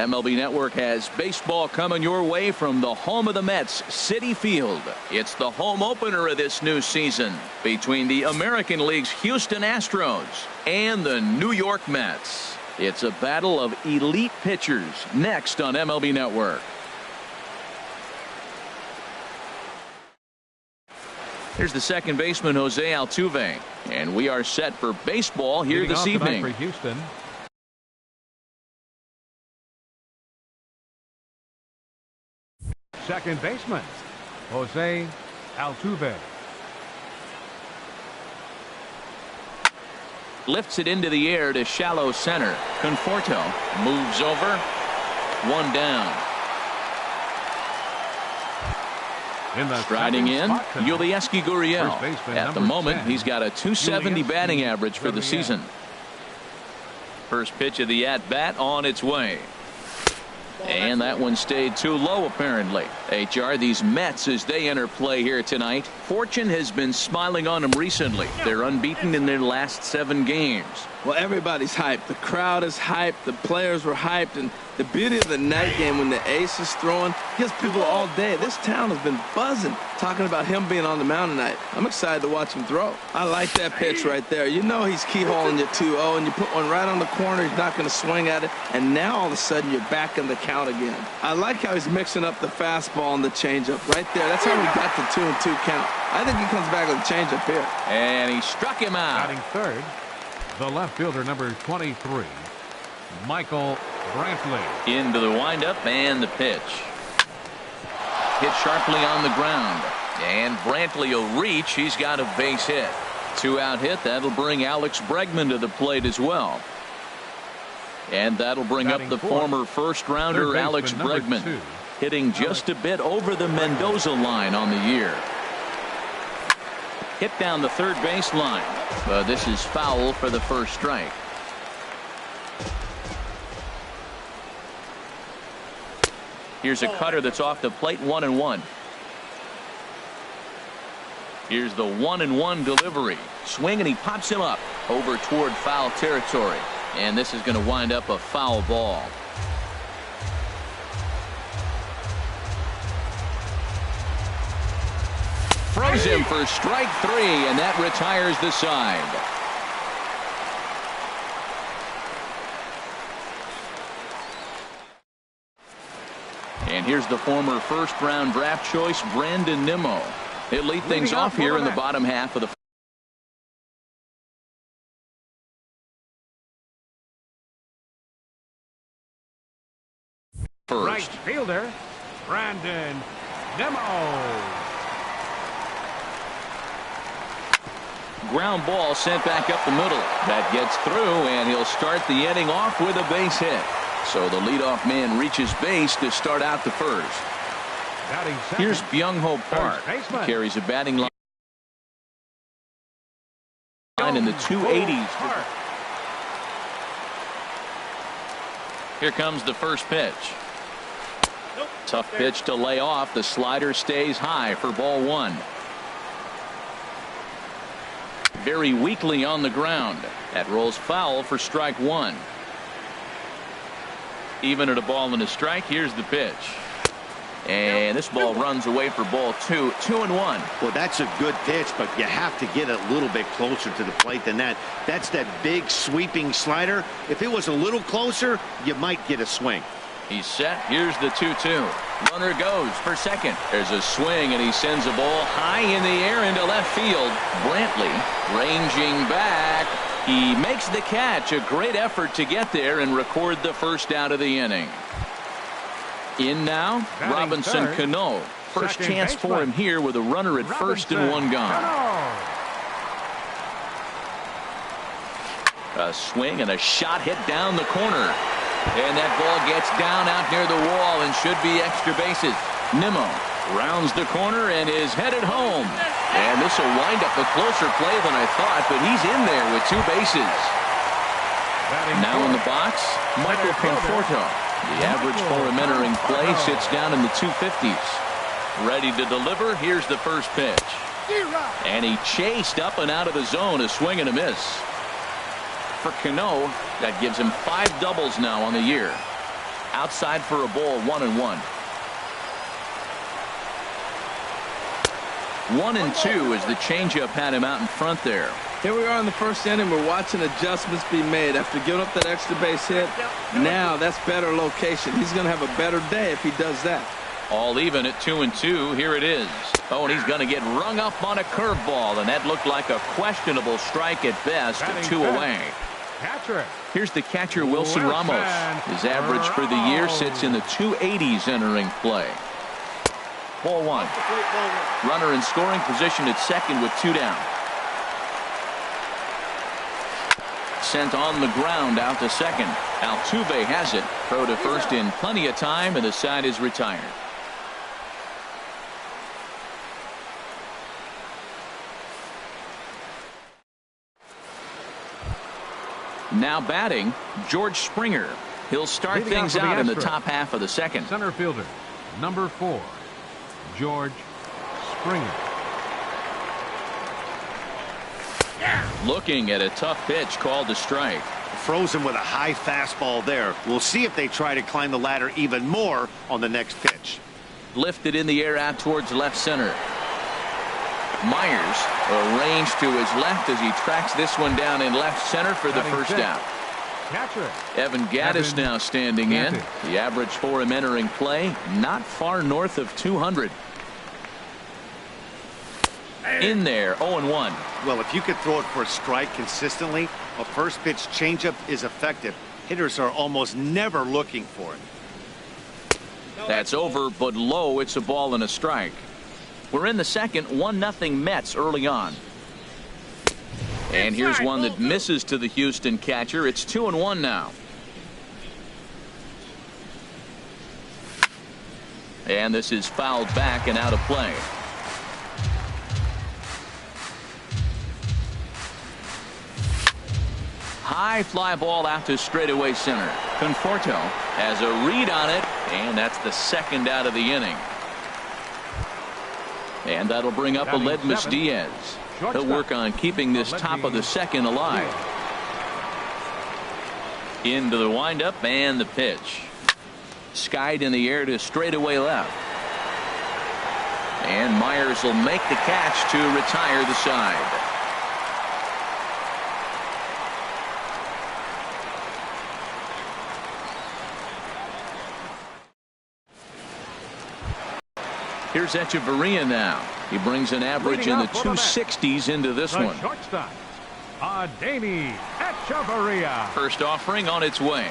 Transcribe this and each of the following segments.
MLB Network has baseball coming your way from the home of the Mets, Citi Field. It's the home opener of this new season between the American League's Houston Astros and the New York Mets. It's a battle of elite pitchers next on MLB Network. Here's the second baseman, Jose Altuve, and we are set for baseball here this evening. For Houston. Second baseman, Jose Altuve. Lifts it into the air to shallow center. Conforto moves over. One down. Striding in, Yulieski Gurriel. At the moment, 10, he's got a .270 batting average for the season. First pitch of the at-bat on its way. And that one stayed too low, apparently. HR, these Mets, as they enter play here tonight, fortune has been smiling on them recently. They're unbeaten in their last 7 games. Well, everybody's hyped. The crowd is hyped. The players were hyped. And the beauty of the night game when the ace is throwing gets people all day. This town has been buzzing talking about him being on the mound tonight. I'm excited to watch him throw. I like that pitch right there. You know he's keyholing your 2-0, and you put one right on the corner. He's not going to swing at it. And now all of a sudden you're back in the count again. I like how he's mixing up the fastball and the changeup right there. That's how we got the 2-2 count. I think he comes back with a changeup here. And he struck him out. Batting third, the left fielder, number 23, Michael Brantley. Into the windup and the pitch. Hit sharply on the ground. And Brantley will reach. He's got a base hit. 2-out hit. That'll bring Alex Bregman to the plate as well. And that'll bring up the former first-rounder Alex Bregman, hitting just a bit over the Mendoza line on the year. Hit down the third base line, but this is foul for the first strike. Here's a cutter that's off the plate, 1-1. Here's the 1-1 delivery. Swing, and he pops him up over toward foul territory. And this is going to wind up a foul ball. Throws him for strike 3, and that retires the side. And here's the former first-round draft choice, Brandon Nimmo. He'll lead things off here in the bottom half of the first. Right fielder, Brandon Nimmo. Ground ball sent back up the middle. That gets through, and he'll start the inning off with a base hit. So the leadoff man reaches base to start out the first. Here's Byung-Ho Park. He carries a batting line in the 280s. Here comes the first pitch. Tough pitch to lay off. The slider stays high for ball 1. Very weakly on the ground. That rolls foul for strike 1. Even at a ball and a strike. Here's the pitch. And this ball runs away for ball 2. 2-1. Well, that's a good pitch, but you have to get a little bit closer to the plate than that. That's that big sweeping slider. If it was a little closer, you might get a swing. He's set. Here's the 2-2. Runner goes for second. There's a swing, and he sends a ball high in the air into left field. Brantley ranging back. He makes the catch. A great effort to get there and record the first out of the inning. In now, Robinson Cano. First chance for him here with a runner at first and 1 gone. A swing and a shot hit down the corner. And that ball gets down out near the wall and should be extra bases. Nimmo rounds the corner and is headed home. And this will wind up a closer play than I thought, but he's in there with 2 bases. Now in the box, Michael Conforto. The average for him entering play sits down in the 250s. Ready to deliver. Here's the first pitch. And he chased up and out of the zone. A swing and a miss. For Cano, that gives him 5 doubles now on the year. Outside for a ball, 1-1. 1-2 as the changeup had him out in front there. Here we are in the first inning. We're watching adjustments be made after giving up that extra base hit. Now that's better location. He's going to have a better day if he does that. All even at 2-2. Here it is. Oh, and he's going to get rung up on a curveball, and that looked like a questionable strike at best. 2 away. Catcher. Here's the catcher, Wilson Ramos. His average for the year sits in the 280s entering play. Ball 1. Runner in scoring position at second with 2 down. Sent on the ground out to second. Altuve has it. Throw to first in plenty of time, and the side is retired. Now batting, George Springer. He'll start things out in the top half of the second. Center fielder, number 4, George Springer. Looking at a tough pitch called a strike. Frozen with a high fastball there. We'll see if they try to climb the ladder even more on the next pitch. Lifted in the air out towards left center. Myers arranged to his left as he tracks this one down in left center for the first out. Catcher. Evan Gattis now standing in. The average for him entering play not far north of 200. In there, 0-1. Well, if you could throw it for a strike consistently, a first pitch changeup is effective. Hitters are almost never looking for it. That's over, but low. It's a ball and a strike. We're in the second, 1-0 Mets early on. And here's one that misses to the Houston catcher. It's 2-1 now. And this is fouled back and out of play. High fly ball out to straightaway center. Conforto has a read on it, and that's the second out of the inning. And that'll bring up Aledmys Diaz. He'll work on keeping this top of the second alive. Into the windup and the pitch. Skied in the air to straightaway left. And Myers will make the catch to retire the side. Here's Echeverria now. He brings an average in the 260s into this one. Shortstop, Adeiny Echeverria. First offering on its way.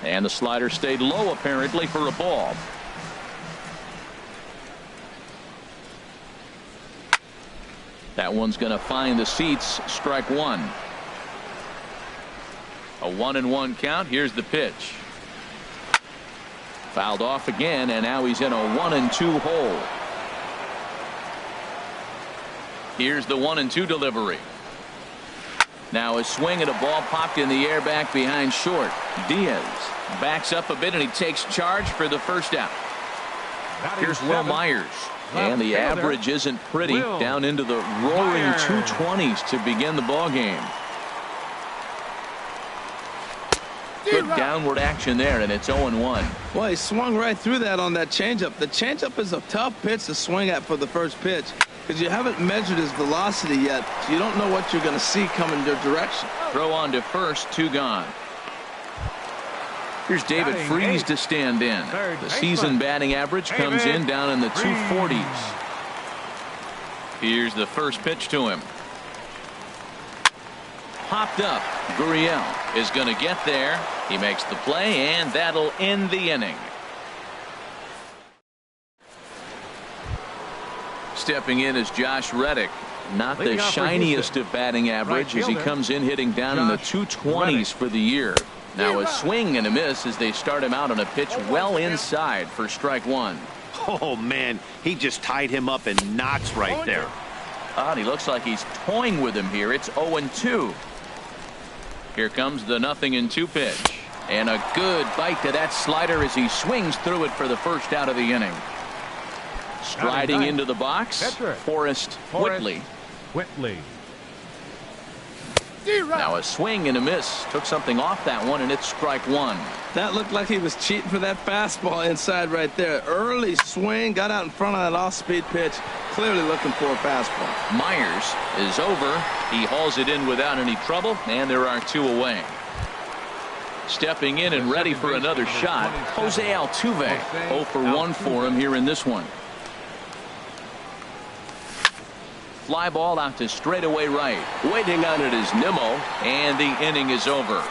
And the slider stayed low apparently for a ball. That one's going to find the seats. Strike 1. A 1-1 count. Here's the pitch. Fouled off again, and now he's in a 1-2 hole. Here's the 1-2 delivery. Now a swing and a ball popped in the air back behind short. Diaz backs up a bit, and he takes charge for the first out. Here's Will Myers. And the average isn't pretty. Down into the roaring 220s to begin the ball game. Good downward action there, and it's 0-1. Well, he swung right through that on that changeup. The changeup is a tough pitch to swing at for the first pitch because you haven't measured his velocity yet, so you don't know what you're going to see coming your direction. Throw on to first, 2 gone. Here's David Freese to stand in. The season batting average comes in down in the 240s. Here's the first pitch to him. Popped up. Gurriel is going to get there. He makes the play, and that'll end the inning. Stepping in is Josh Reddick. Not the shiniest of batting average as he comes in hitting down in the 220s for the year. Now a swing and a miss as they start him out on a pitch well inside for strike 1. Oh, man, he just tied him up in knots right there. And he looks like he's toying with him here. It's 0-2. Here comes the 0-2 pitch. And a good bite to that slider as he swings through it for the first out of the inning. Striding into the box, Forrest Whitley. Now a swing and a miss. Took something off that one, and it's strike one. That looked like he was cheating for that fastball inside right there. Early swing, got out in front of that off-speed pitch. Clearly looking for a fastball. Myers is over. He hauls it in without any trouble, and there are two away. Stepping in and ready for another shot, Jose Altuve. 0 for 1 for him here in this one. Fly ball out to straightaway right. Waiting on it is Nimmo, and the inning is over.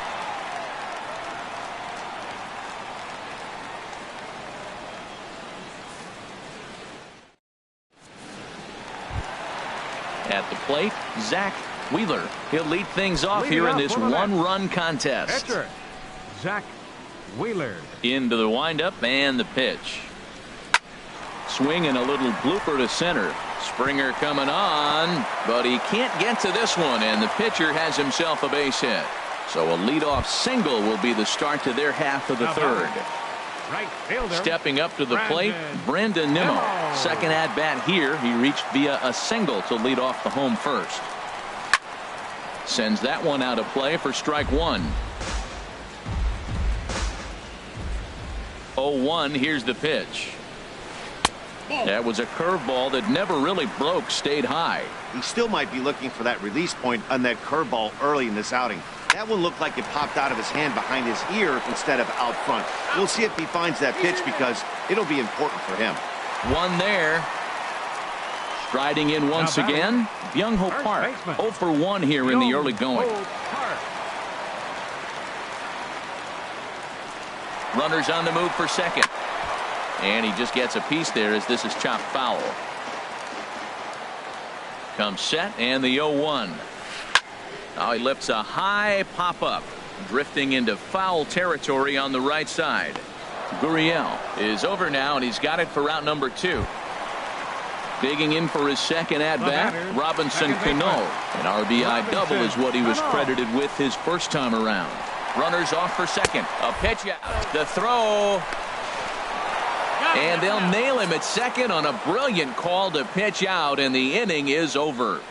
At the plate, Zach Wheeler. He'll lead things off here in this one-run contest. Pitcher, Zach Wheeler. Into the windup and the pitch. Swing and a little blooper to center. Springer coming on, but he can't get to this one, and the pitcher has himself a base hit. So a leadoff single will be the start to their half of the third. Right fielder. Stepping up to the plate, Brandon Nimmo. Second at bat here. He reached via a single to lead off the home first. Sends that one out of play for strike one. 0-1. Here's the pitch. That was a curveball that never really broke, stayed high. He still might be looking for that release point on that curveball early in this outing. That one looked like it popped out of his hand behind his ear instead of out front. We'll see if he finds that pitch because it'll be important for him. One there. Striding in once again, Byung-Ho Park. 0 for 1 here in the early going. Runners on the move for second. And he just gets a piece there as this is chopped foul. Comes set and the 0-1. Now he lifts a high pop-up, drifting into foul territory on the right side. Gurriel is over now, and he's got it for out number 2. Digging in for his second at-bat, Robinson Cano. An RBI double is what he was credited with his first time around. Runners off for second. A pitch out. The throw. And they'll nail him at second on a brilliant call to pitch out, and the inning is over.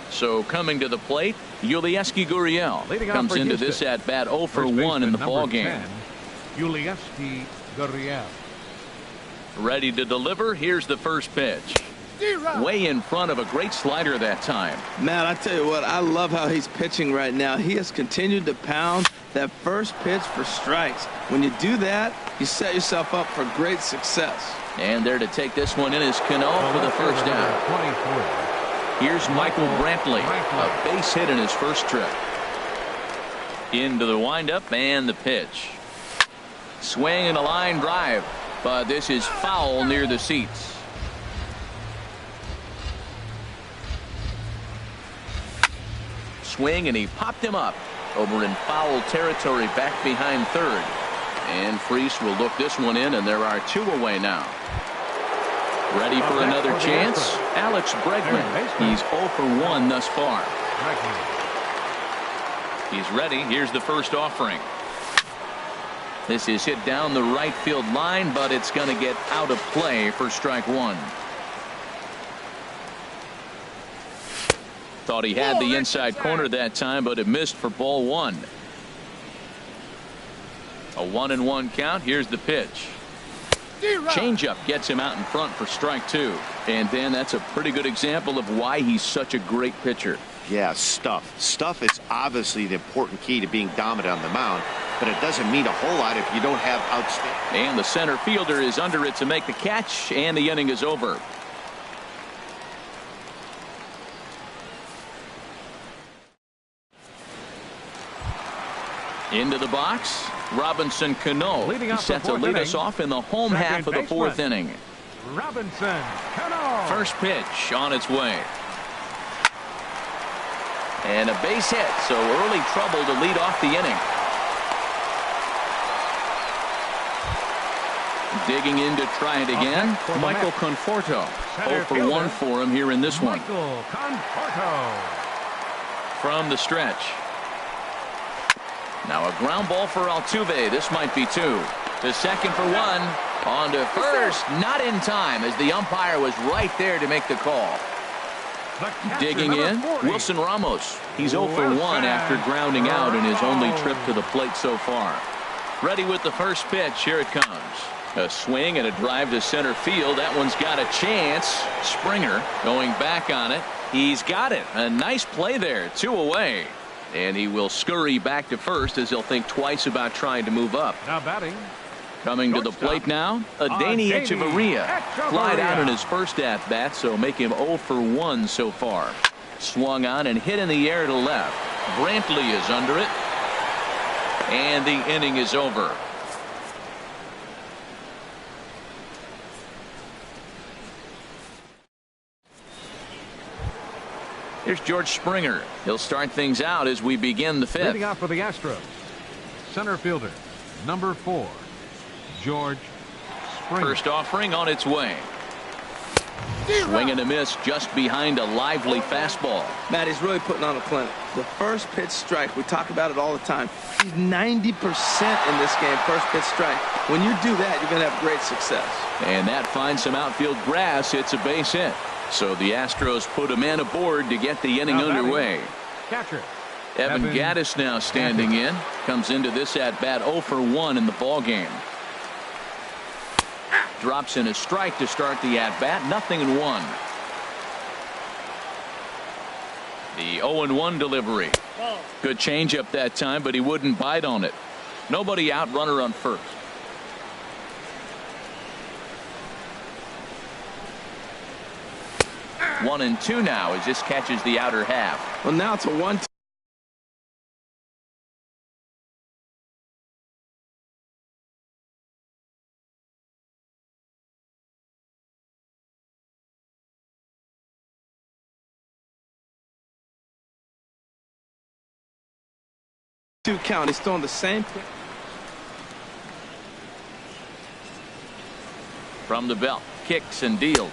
So coming to the plate, Yulieski Gurriel comes into this at bat 0 for 1 in the ball game. Yulieski Gurriel. Ready to deliver. Here's the first pitch. Way in front of a great slider that time. Man, I tell you what, I love how he's pitching right now. He has continued to pound that first pitch for strikes. When you do that, you set yourself up for great success. And there to take this one in is Cano for the first down. Here's Michael Brantley, a base hit in his first trip. Into the windup and the pitch. Swing and a line drive, but this is foul near the seats. Swing, and he popped him up over in foul territory back behind third. And Freese will look this one in, and there are 2 away now. Ready for another chance? Alex Bregman. He's 0 for 1 thus far. He's ready. Here's the first offering. This is hit down the right field line, but it's going to get out of play for strike one. Thought he had the inside corner that time, but it missed for ball one. A 1-1 count. Here's the pitch. Changeup gets him out in front for strike two. And Dan, that's a pretty good example of why he's such a great pitcher. Yeah, stuff. Stuff is obviously the important key to being dominant on the mound, but it doesn't mean a whole lot if you don't have outstanding. And the center fielder is under it to make the catch, and the inning is over. Into the box, Robinson Cano. He's set to lead us off in the home half of the fourth inning. Robinson Cano. First pitch on its way. And a base hit, so early trouble to lead off the inning. Digging in to try it again, Michael Conforto. 0 for 1 for him here in this one. Michael Conforto. From the stretch. Now a ground ball for Altuve. This might be two. To second for one. On to first, not in time, as the umpire was right there to make the call. Digging in, Wilson Ramos. He's 0 for 1 after grounding out in his only trip to the plate so far. Ready with the first pitch. Here it comes. A swing and a drive to center field. That one's got a chance. Springer going back on it. He's got it. A nice play there. 2 away. And he will scurry back to first as he'll think twice about trying to move up. Now batting. Coming to the plate now, Adeiny Echeverria. Flied out in his first at-bat, so make him 0 for 1 so far. Swung on and hit in the air to left. Brantley is under it. And the inning is over. Here's George Springer. He'll start things out as we begin the fifth. Leading off for the Astros, center fielder, number 4, George Springer. First offering on its way. Swing and a miss just behind a lively fastball. Matt, he's really putting on a clinic. The first pitch strike, we talk about it all the time. He's 90% in this game, first pitch strike. When you do that, you're going to have great success. And that finds some outfield grass. It's a base hit. So the Astros put a man aboard to get the inning underway. Catcher Evan Gattis now standing in. Comes into this at bat 0 for 1 in the ball game. Drops in a strike to start the at bat. 0-1. The 0-1 delivery. Good changeup that time, but he wouldn't bite on it. Nobody out, runner on first. One and two now as this catches the outer half. Well, now it's a 1-2. Count. He's throwing the same. From the belt, kicks and deals.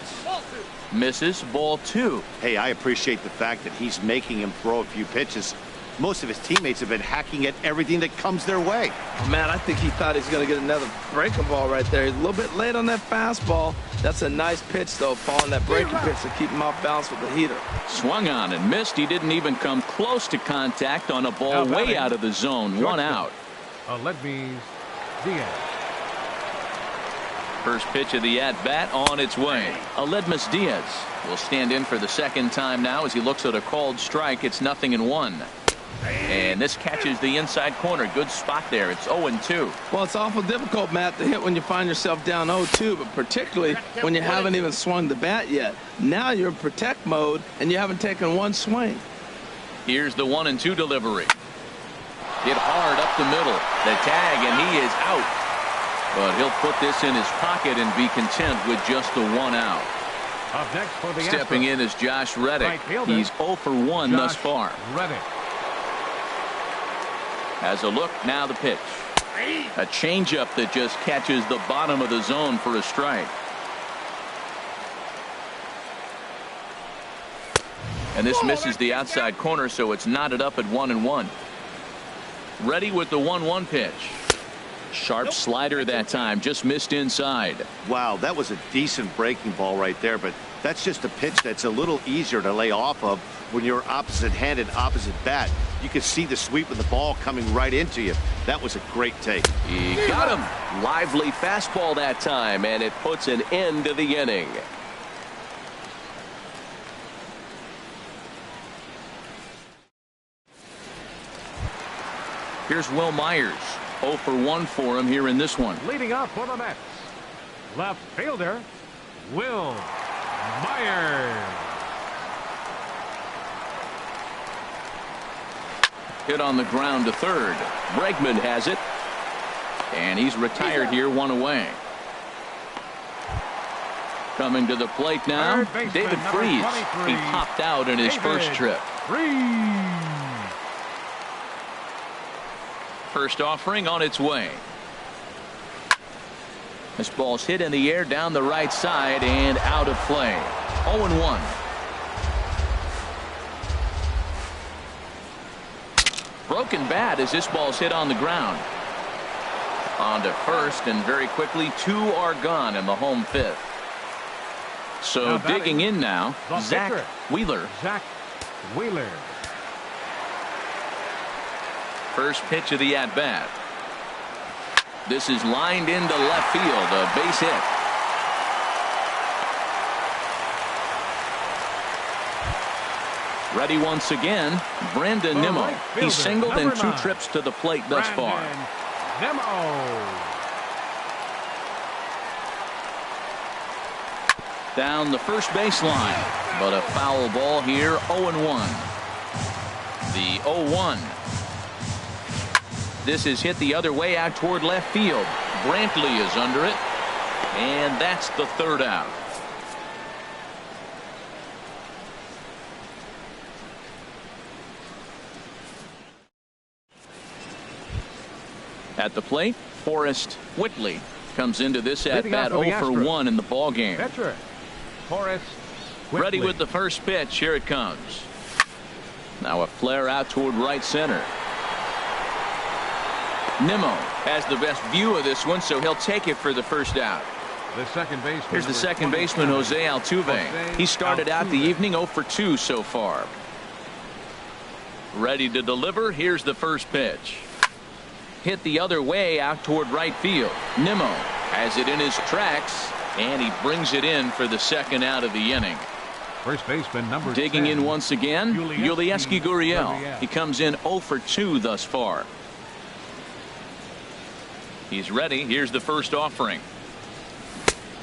Misses, ball 2. Hey, I appreciate the fact that he's making him throw a few pitches. Most of his teammates have been hacking at everything that comes their way. Man, I think he thought he's going to get another breaking ball right there. He's a little bit late on that fastball. That's a nice pitch, though, following that breaking pitch to keep him off balance with the heater. Swung on and missed. He didn't even come close to contact on a ball way out of the zone. One out. MLBtheSHOW17. First pitch of the at-bat on its way. Aledmus Diaz will stand in for the second time now as he looks at a called strike. It's 0-1. And this catches the inside corner. Good spot there. It's 0-2. Well, it's awful difficult, Matt, to hit when you find yourself down 0-2, but particularly when you haven't even swung the bat yet. Now you're in protect mode, and you haven't taken one swing. Here's the 1-2 delivery. Hit hard up the middle. The tag, and he is out. But he'll put this in his pocket and be content with just the 1 out. Up next for the Stepping in is Josh Reddick. He's 0 for 1 thus far. Reddick has a look. Now the pitch. A changeup that just catches the bottom of the zone for a strike. And this misses the outside corner, so it's knotted up at 1-1. Ready with the 1-1 pitch. Sharp slider that time, just missed inside. Wow, that was a decent breaking ball right there, but that's just a pitch that's a little easier to lay off of when you're opposite-handed, opposite bat. You can see the sweep of the ball coming right into you. That was a great take. He got him. Lively fastball that time, and it puts an end to the inning. Here's Will Myers. 0 for 1 for him here in this one. leading up for the Mets, left fielder Will Myers. Hit on the ground to third. Bregman has it. And he's retired here, 1 away. Coming to the plate now, David Freese. He popped out in his first trip. First offering on its way. This ball's hit in the air down the right side and out of play. 0-1. Broken bat as this ball's hit on the ground. On to first, and very quickly 2 are gone in the home 5th. So digging in now, Zach Wheeler. Zach Wheeler. First pitch of the at-bat. This is lined into left field, a base hit. Ready once again, Brandon Nimmo. He's singled in 2 trips to the plate thus far. Nimmo. Down the first baseline, but a foul ball here, 0-1. The 0-1. This is hit the other way out toward left field. Brantley is under it, and that's the 3rd out. At the plate, Forrest Whitley comes into this at-bat 0 for 1 in the ball game. Pitcher, Forrest Whitley. Ready with the first pitch. Here it comes. Now a flare out toward right center. Nimmo has the best view of this one, so he'll take it for the first out. The second baseman. Here's the second baseman, Jose Altuve. He started out the evening 0 for 2 so far. Ready to deliver. Here's the first pitch. Hit the other way out toward right field. Nimmo has it in his tracks, and he brings it in for the second out of the inning. First baseman number 10. Digging in once again, Yulieski Gurriel. He comes in 0 for 2 thus far. He's ready. Here's the first offering.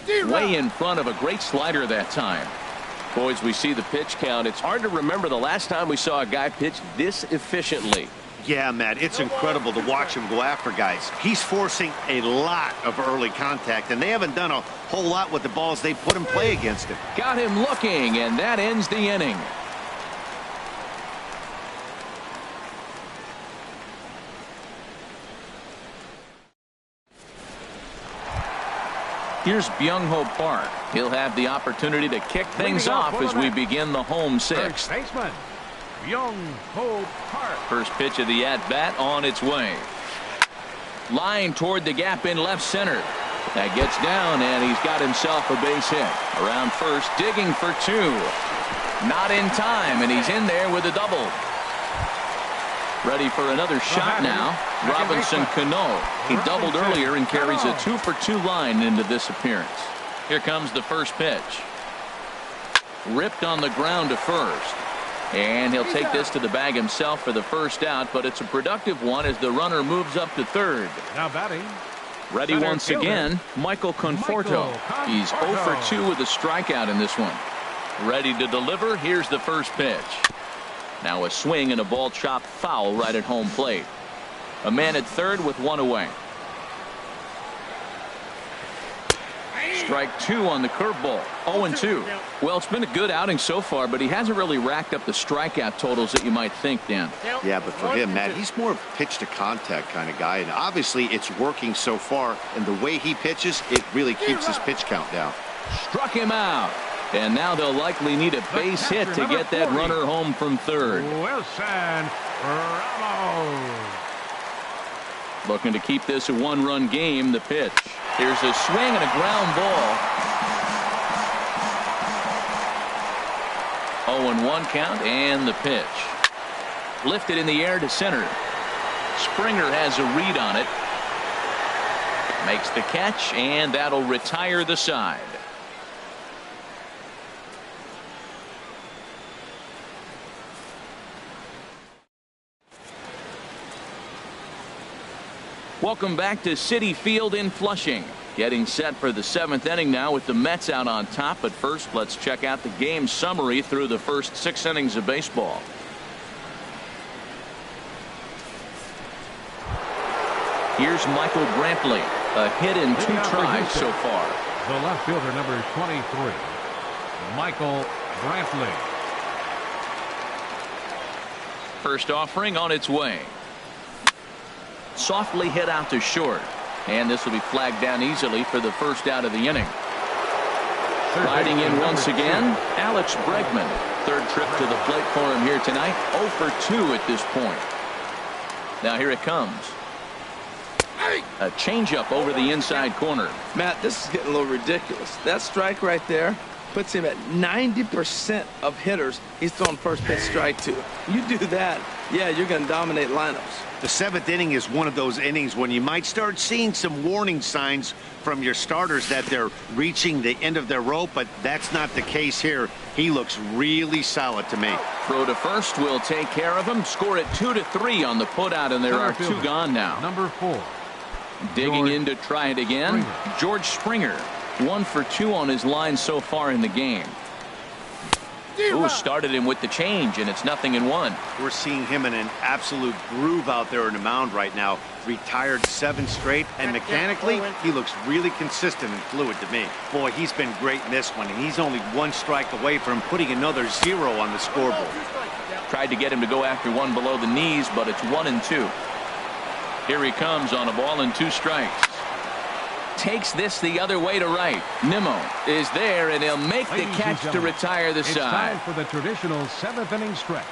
Way in front of a great slider that time. Boys, we see the pitch count. It's hard to remember the last time we saw a guy pitch this efficiently. Yeah, Matt, it's incredible to watch him go after guys. He's forcing a lot of early contact, and they haven't done a whole lot with the balls they put in play against him. Got him looking, and that ends the inning. Here's Byung-Ho Park. He'll have the opportunity to kick things off as we begin the home 6th. First baseman, Byung-Ho Park. First pitch of the at-bat on its way. Line toward the gap in left center. That gets down, and he's got himself a base hit. Around first, digging for 2. Not in time, and he's in there with a double. Ready for another shot now. Robinson Cano. He doubled earlier and carries a 2 for 2 line into this appearance. Here comes the first pitch. Ripped on the ground to first. And he'll take this to the bag himself for the first out, but it's a productive one as the runner moves up to third. Now batting. Ready once again, Michael Conforto. He's 0 for 2 with a strikeout in this one. Ready to deliver. Here's the first pitch. Now a swing and a ball chopped foul right at home plate. A man at third with 1 away. Strike 2 on the curveball. 0-2. Well, it's been a good outing so far, but he hasn't really racked up the strikeout totals that you might think, Dan. Yeah, but for him, Matt, he's more of a pitch to contact kind of guy, and obviously it's working so far, and the way he pitches, it really keeps his pitch count down. Struck him out. And now they'll likely need a base hit to get that runner home from third. Wilson Ramos. Looking to keep this a 1-run game. The pitch. Here's a swing and a ground ball. 0-1 count, and the pitch. Lifted in the air to center. Springer has a read on it. Makes the catch, and that'll retire the side. Welcome back to Citi Field in Flushing. Getting set for the 7th inning now with the Mets out on top. But first, let's check out the game summary through the first 6 innings of baseball. Here's Michael Brantley. A hit in 2 tries so far. The left fielder, number 23, Michael Brantley. First offering on its way. Softly hit out to short. And this will be flagged down easily for the first out of the inning. Riding in once again, Alex Bregman. Third trip to the plate for him here tonight. 0 for 2 at this point. Now here it comes. A changeup over the inside corner. Matt, this is getting a little ridiculous. That strike right there puts him at 90% of hitters he's throwing first pitch strike to. You do that, yeah, you're going to dominate lineups. The 7th inning is one of those innings when you might start seeing some warning signs from your starters that they're reaching the end of their rope, but that's not the case here. He looks really solid to me. Throw to first will take care of him. Score it 2-3 on the putout, and there are 2 gone now. Number 4. Digging in to try it again. George Springer, 1 for 2 on his line so far in the game. Ooh, started him with the change, and it's 0-1. We're seeing him in an absolute groove out there in the mound right now. Retired 7 straight, and mechanically, he looks really consistent and fluid to me. Boy, he's been great in this one, and he's only 1 strike away from putting another 0 on the scoreboard. Tried to get him to go after 1 below the knees, but it's 1-2. Here he comes on a ball and 2 strikes. Takes this the other way to right. Nimmo is there, and he'll make the catch to retire the side. It's time for the traditional 7th inning stretch.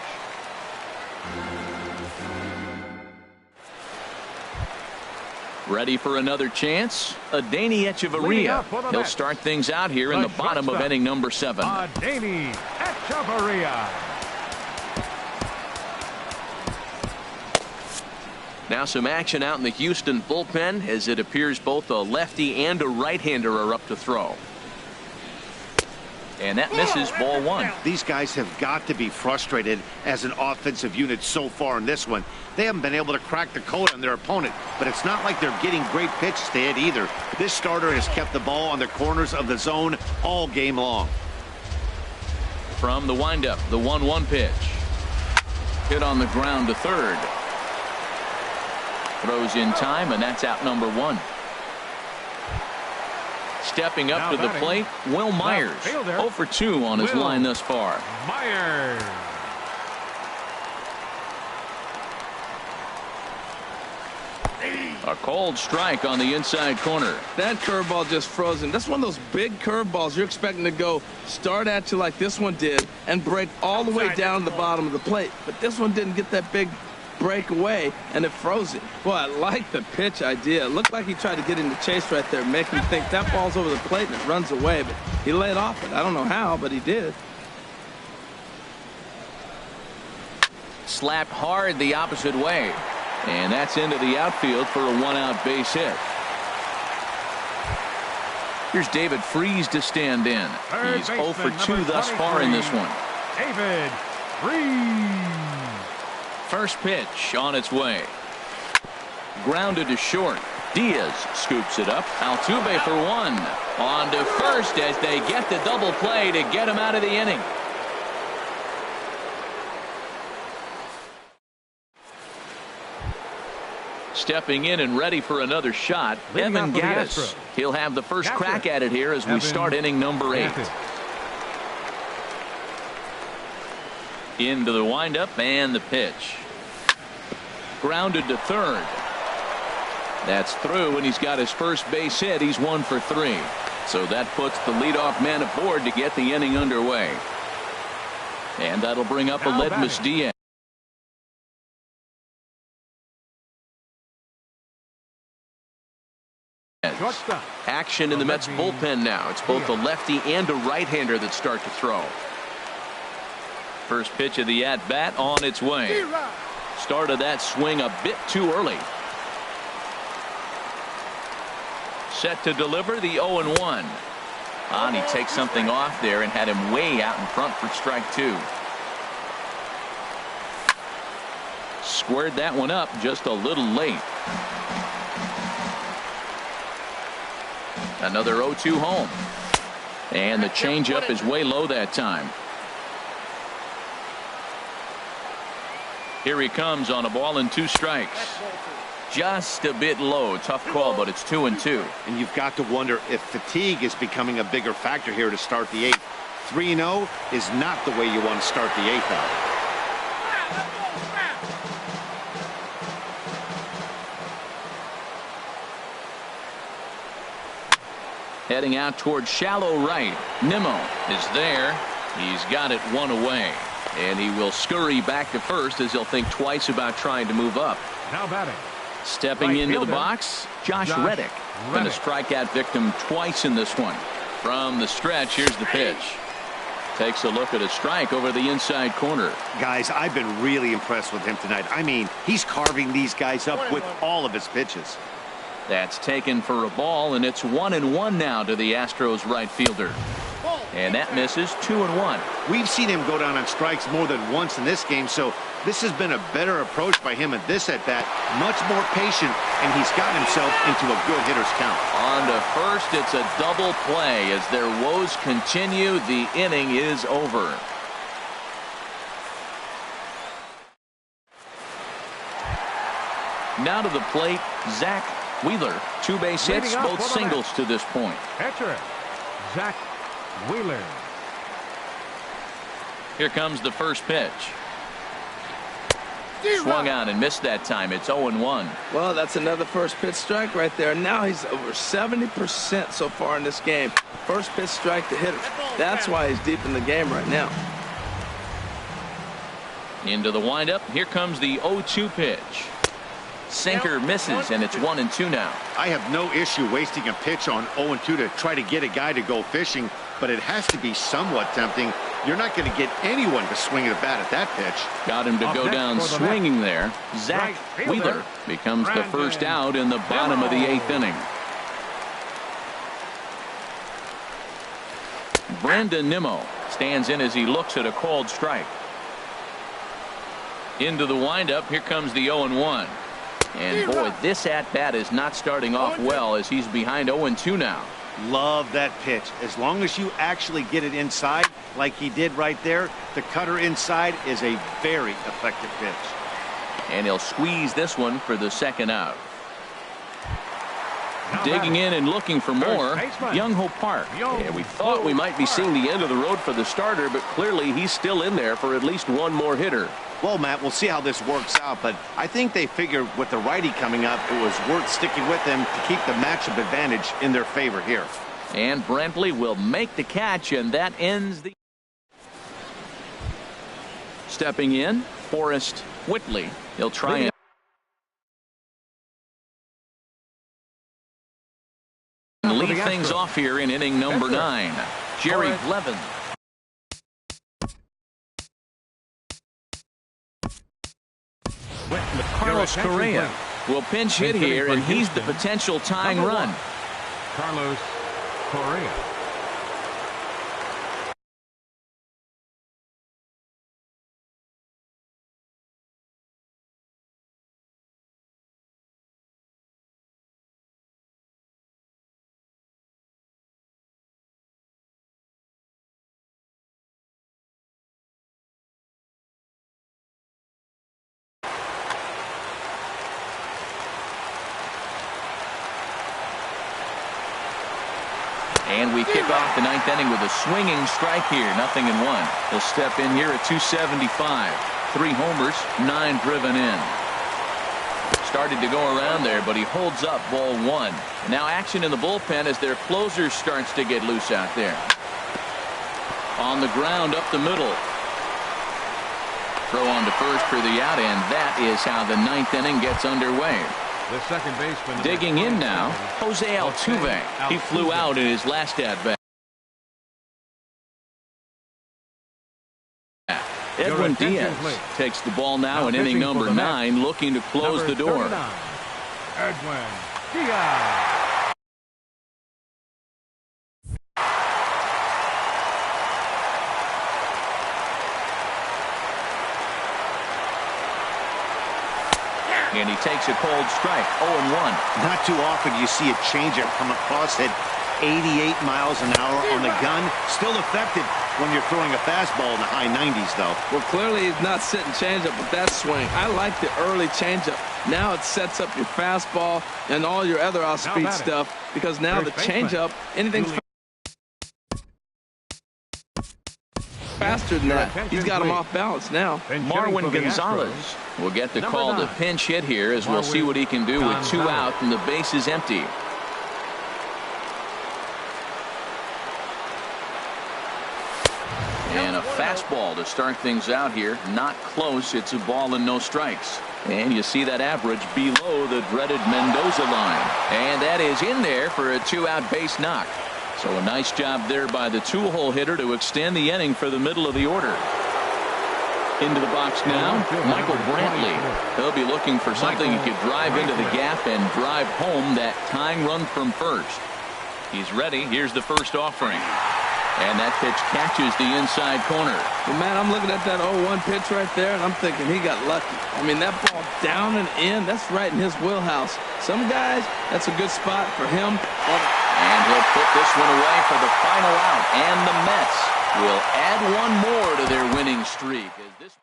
Ready for another chance? Adeiny Echeverria. He'll start things out here in the bottom of inning number 7. Adeiny Echeverria. Now some action out in the Houston bullpen, as it appears both a lefty and a right-hander are up to throw. And that misses, ball 1. These guys have got to be frustrated as an offensive unit so far in this one. They haven't been able to crack the code on their opponent, but it's not like they're getting great pitches to hit either. This starter has kept the ball on the corners of the zone all game long. From the windup, the 1-1 pitch. Hit on the ground to third. Throws in time, and that's out number 1. Stepping up to the plate, Will Myers. 0 for 2 on his line thus far. Myers. A cold strike on the inside corner. That curveball just froze him. That's one of those big curveballs you're expecting to go start at you like this one did and break all the way down to the bottom of the plate. But this one didn't get that big break away, and it froze him. Boy, I like the pitch idea. It looked like he tried to get into chase right there, make him think that ball's over the plate and it runs away, but he laid off it. I don't know how, but he did. Slapped hard the opposite way, and that's into the outfield for a 1-out base hit. Here's David Freese to stand in. He's 0 for 2 thus far in this one. David Freese. First pitch on its way. Grounded to short. Diaz scoops it up. Altuve for 1. On to first as they get the double play to get him out of the inning. Stepping in and ready for another shot, Evan Gattis. He'll have the first crack at it here as we start inning number 8. Into the windup and the pitch. Grounded to third. That's through, and he's got his first base hit. He's 1 for 3. So that puts the leadoff man aboard to get the inning underway. And that'll bring up Aledmys Diaz. Action in the Mets bullpen now. It's both a lefty and a right-hander that start to throw. First pitch of the at-bat on its way. Started that swing a bit too early. Set to deliver the 0-1. And he takes something off there and had him way out in front for strike 2. Squared that one up just a little late. Another 0-2 home. And the changeup is way low that time. Here he comes on a ball and 2 strikes. Just a bit low. Tough call, but it's 2-2. And you've got to wonder if fatigue is becoming a bigger factor here to start the 8th. 3-0 is not the way you want to start the 8th out. Heading out toward shallow right. Nimmo is there. He's got it 1 away. And he will scurry back to first as he'll think twice about trying to move up. Now batting, Stepping into the box, Josh Reddick. Been a strikeout victim twice in this one. From the stretch, here's the pitch. Takes a look at a strike over the inside corner. Guys, I've been really impressed with him tonight. I mean, he's carving these guys up with all of his pitches. That's taken for a ball, and it's 1-1 now to the Astros right fielder. And that misses 2-1. We've seen him go down on strikes more than once in this game, so this has been a better approach by him at this at-bat. Much more patient, and he's gotten himself into a good hitter's count. On to first, it's a double play. As their woes continue, the inning is over. Now to the plate, Zach Wheeler. 2 base hits, both singles to this point. Catcher, Zach Wheeler. Here comes the first pitch. Swung on and missed that time. It's 0-1. Well, that's another first pitch strike right there. Now he's over 70% so far in this game. First pitch strike to hitters. That's why he's deep in the game right now. Into the windup. Here comes the 0-2 pitch. Sinker misses, and it's 1-2 now. I have no issue wasting a pitch on 0-2 to try to get a guy to go fishing, but it has to be somewhat tempting. You're not going to get anyone to swing at a bat at that pitch. Got him to go down swinging there. Zach Wheeler becomes the first out in the bottom of the 8th inning. Brandon Nimmo stands in as he looks at a called strike. Into the windup. Here comes the 0-1. And boy, this at-bat is not starting off well as he's behind 0-2 now. Love that pitch. As long as you actually get it inside like he did right there, the cutter inside is a very effective pitch. And he'll squeeze this one for the second out. Digging in and looking for more, Young-Ho Park. Yeah, we thought we might be seeing the end of the road for the starter, but clearly he's still in there for at least one more hitter. Well, Matt, we'll see how this works out, but I think they figured with the righty coming up, it was worth sticking with them to keep the matchup advantage in their favor here. And Brantley will make the catch, and that ends the... Stepping in, Forrest Whitley. He'll try and lead things off here in inning number 9. Jerry Blevins. Carlos Correa will pinch hit here, and he's the potential tying run. Carlos Correa. And we kick off the 9th inning with a swinging strike here. 0-1. He'll step in here at 275. 3 homers, 9 driven in. Started to go around there, but he holds up ball 1. And now action in the bullpen as their closer starts to get loose out there. On the ground up the middle. Throw on to first for the out, and that is how the 9th inning gets underway. The second baseman. Digging in now, Jose Altuve. He flew out in his last at-bat. Edwin Diaz takes the ball now in inning number 9, looking to close the door. Edwin Diaz. And he takes a cold strike. 0-1. Not too often you see a changeup come across at 88 miles an hour on the gun. Still effective when you're throwing a fastball in the high 90s, though. Well, clearly he's not sitting changeup with that swing. I like the early changeup. Now it sets up your fastball and all your other off-speed stuff, because now the changeup, anything faster than that, he's got him off balance now. Marwin Gonzalez will get the call to pinch hit here, as we'll see what he can do with 2 out and the base is empty. And a fastball to start things out here. Not close. It's a ball and no strikes. And you see that average below the dreaded Mendoza line. And that is in there for a 2-out base knock. So a nice job there by the 2-hole hitter to extend the inning for the middle of the order. Into the box now, Michael Brantley. He'll be looking for something he could drive into the gap and drive home that tying run from first. He's ready. Here's the first offering. And that pitch catches the inside corner. Well, man, I'm looking at that 0-1 pitch right there, and I'm thinking he got lucky. I mean, that ball down and in, that's right in his wheelhouse. Some guys, that's a good spot for him. And he'll put this one away for the final out. And the Mets will add one more to their winning streak. As this